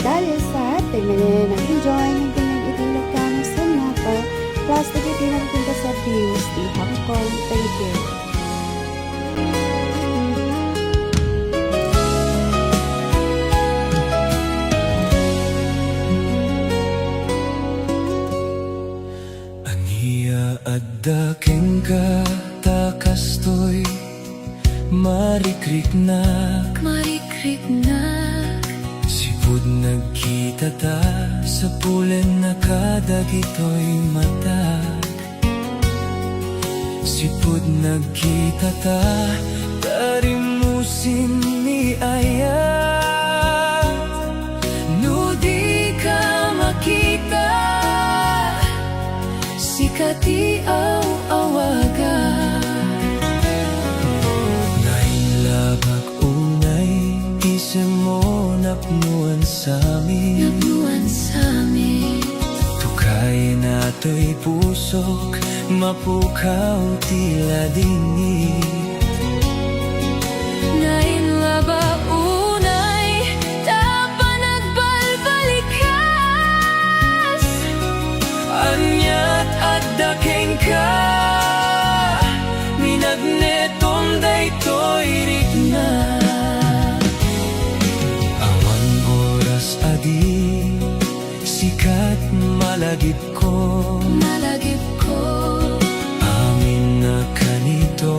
dahil sa tingnan nag-enjoy ng kanyang Ilocano Sonata plus nagiging nagpunta sa views di Hong Kong, Taipei. Ania adda kengka takastoy marikriknak sipud nagkita ta sa pulen nakadagitoy mata. Sipud nagkita ta tarimusin ni ayat no di ka makita sikati awagan. Nainlabag unay isip mo napnuan sa'min tukay nato'y pusok mapukaw tila dingi. Nainlaba unay tapa nagbalbalikas Anyat adda kengka minagnetom daytoy rikna. Awan oras adi sikat malagip ko Malagip ko amin na kanito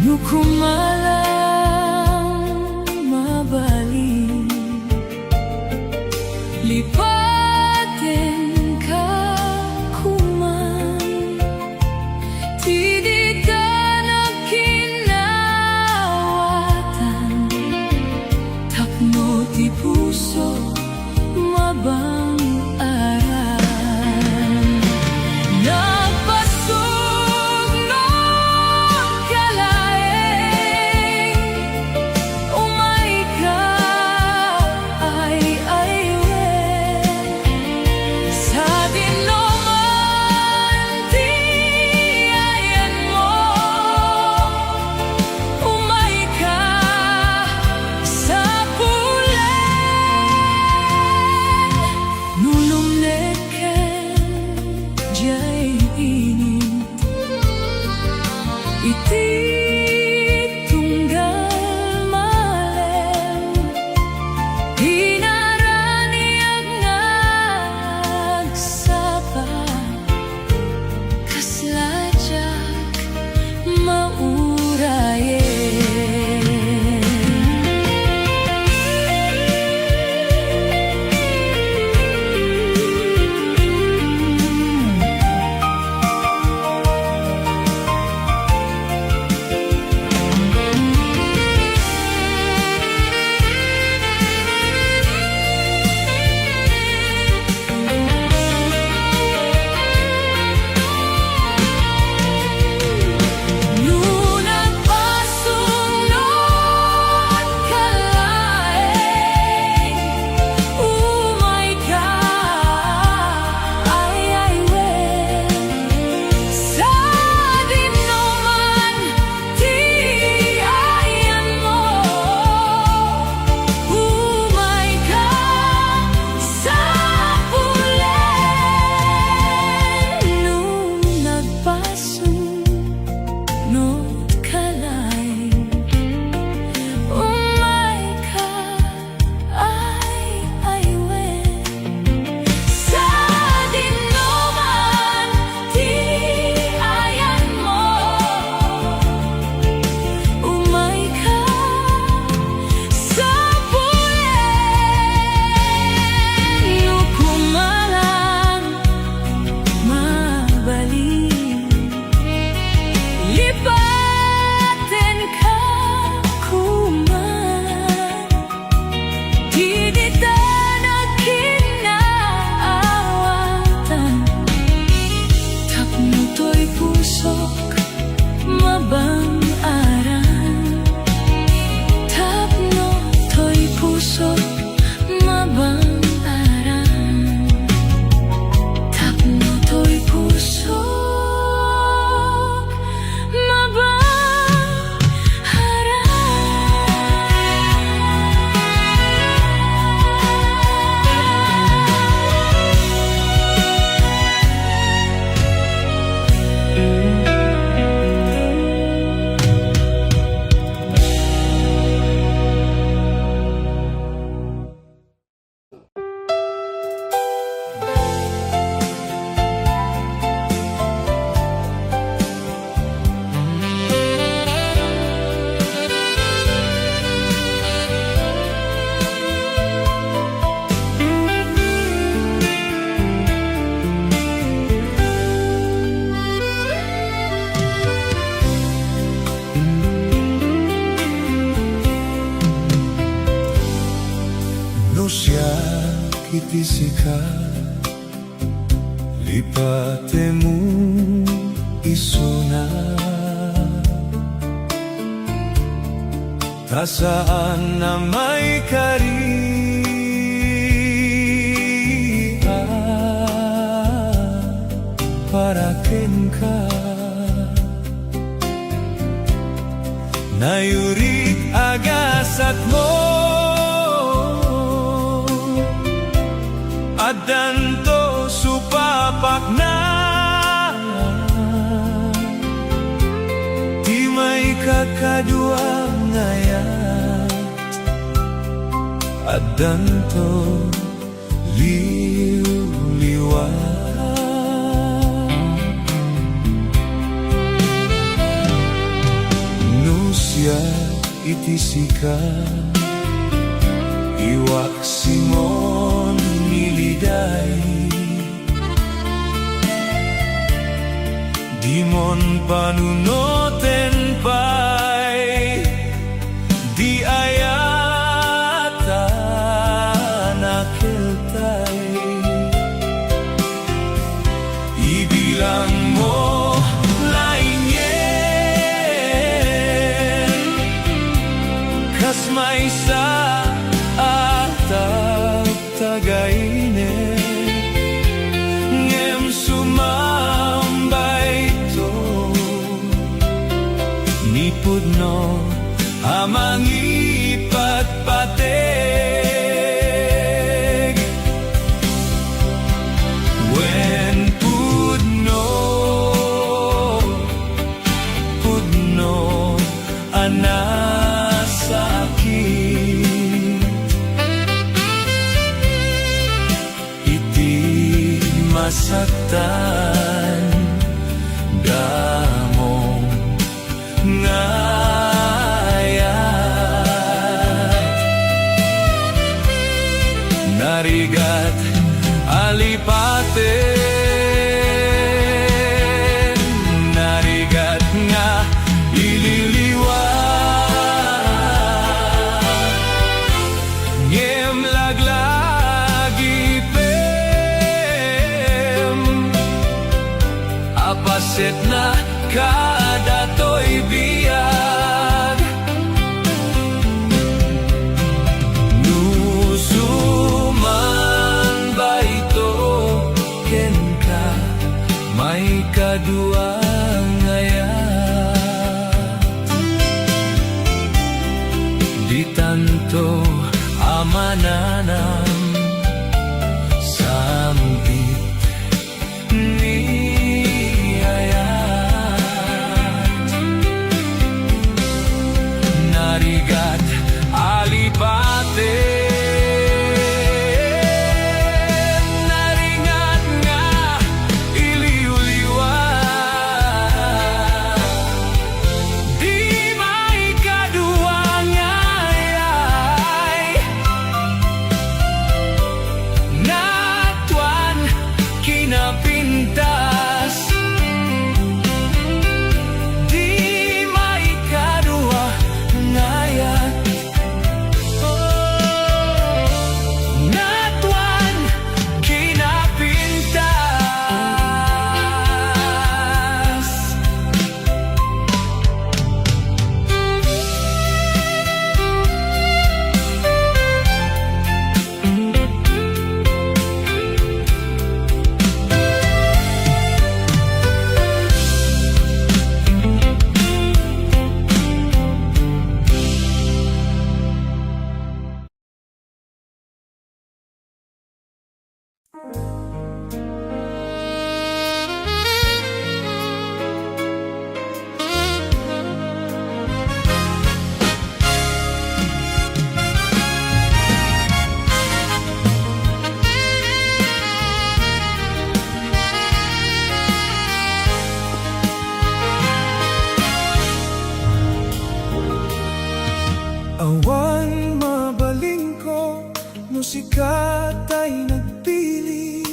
Nukumalang mabalik, lipatin ka kuman, di ka nagkinawatan, tapno ti puso mabang aran. Iti tunggal malem, hinaraniag nagsapa, kasladyak maurayen. Lipatin ka kuman, di ta nagkinaawatan, tapno to'y pusok mabang aran, tapno to'y pusok mabang aran, tapno to'y pusok Iti sika lipatemu isuna, tasaan na may kariha para ken ka, nayurik agasat mo adanto supapak na, di may kakadua ngayat, adanto liw-liwat. siya itisika iwak simon niliday Dimon panunoten pay di ayata nakiltay ibilang mo lainyen kas may sa atag tagayne ngem sumambay to nipudno amang ipatpateg when pudno anasakit iti masaktan damong ngaya narigat alipaten narigat nga ililiwan ngem laglagi pem apaset na kada to'y biyag nusuman ba ito ken ka may kadua ngaya di tanto amananam sambit ni narigat alipate naringat nga iliuliwan di may kadua ngayay natuan kinapintas di may kadua ngayat natuan kinapintas awan mabaling ko musikat ay nagpili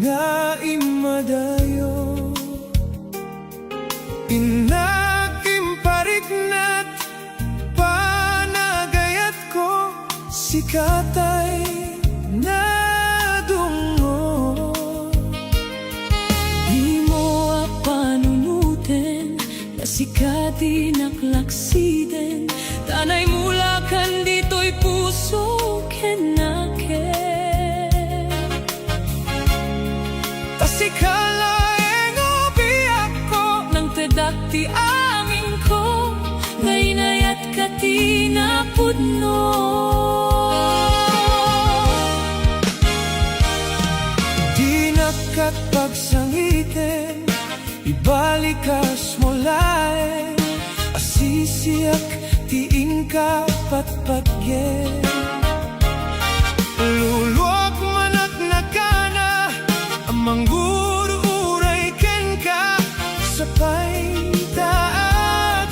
nga imadayo inakimparignat panagayat ko sikatay nadungo Di mo apanunuten nasikati naklaksiden tanay mulakan dito'y puso kenake tasikalaeng ubiyak ko nang tedakti amin ko ngaynayat katinapudno di nakat pagsangitin ibalikas mo laeng asisiyak tiin ka patpatgen luluak manak nakana amang guru uray ken ka sa paitaan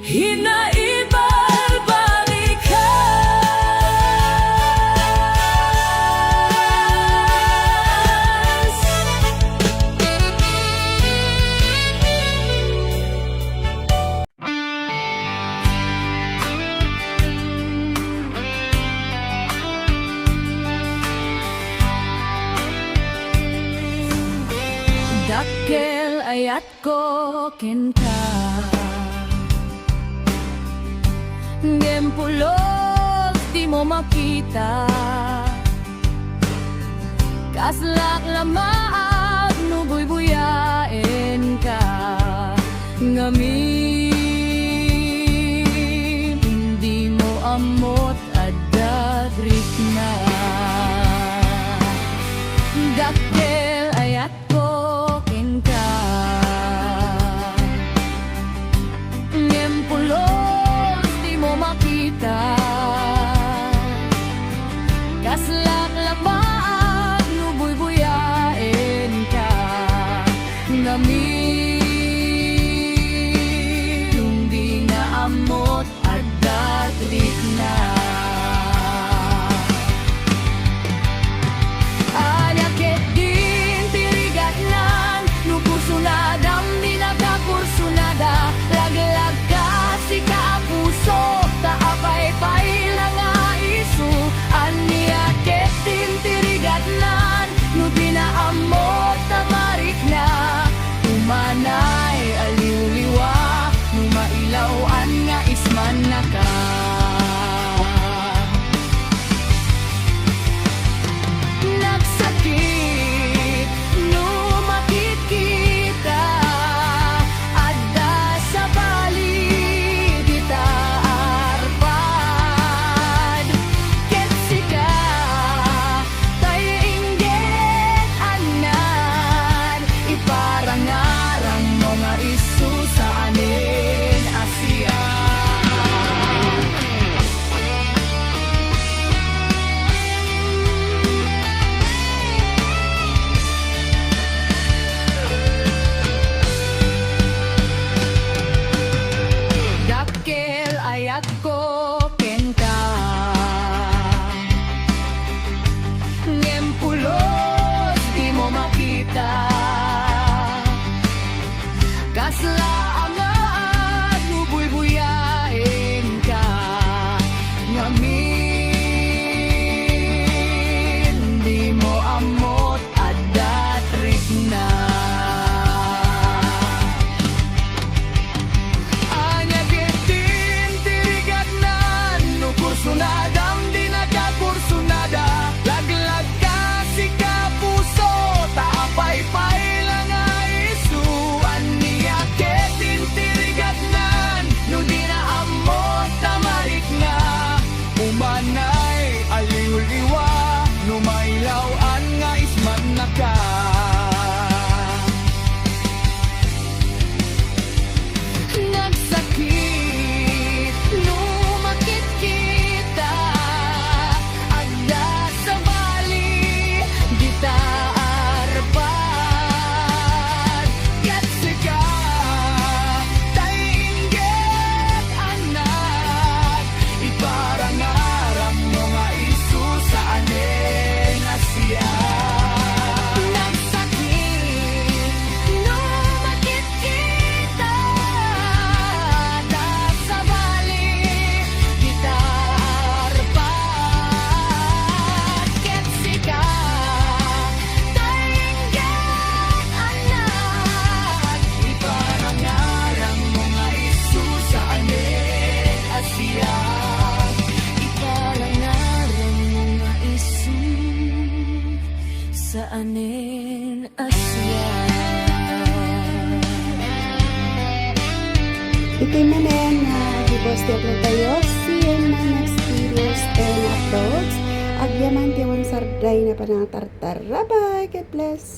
hinaibabalikas. Dakkel ayat ko kenta Ngempulog di mo makita Kaslak lamaag nubuy-buyain ka Ngamin hindi mo amot adadrik na Dakkel ayat ko kenta Ngempulog di mo makita Kaslak labaag nubuy-buyain ka Ngamin hindi na amot adadrik na Anyakit din tirigatnan Nukusunadam di nakakursunada Laglag ka si kapuso Taapay-pay lang nga isu Anyakit din tirigatnan No di na amot tamarik na Umanay aliw-liwa No mailawan nga isman na ka Nagsakit, no makikita Adda sa bali, kita arpad Ketsika, tayo inggit anan Iparangarang mga isu sa anin Asya Dakkel ayat ko kenta Ngempulos di mo makita Kasla angat nubuy-buyain ka Ngamin di mo amot adatrik na Anya gitin tirigatnan No kursunadam di nakakursunada Laglag ka si kapuso Taapay-pay lang nga isu Anya gitin tirigatnan No di na amot tamarik na Umanay aliw-liwa No mailawan nga isman na ka Nagsakit, no makikita Agda sa bali, kita arpad Katsika, tayo inggit anak Iparangarang mga isu sa anin Asya Nagsakit, no makikita Da sa bali, kita arpad Ketsika, tayo inggit anak Iparangarang mga isu sa anin Asya Iparangarang mga isu sa anin Asya Ito'y manen na hibos di upload tayo. See you in my next videos and uploads. Agyaman tiwan sarday na panang tartar. Bye-bye. God bless.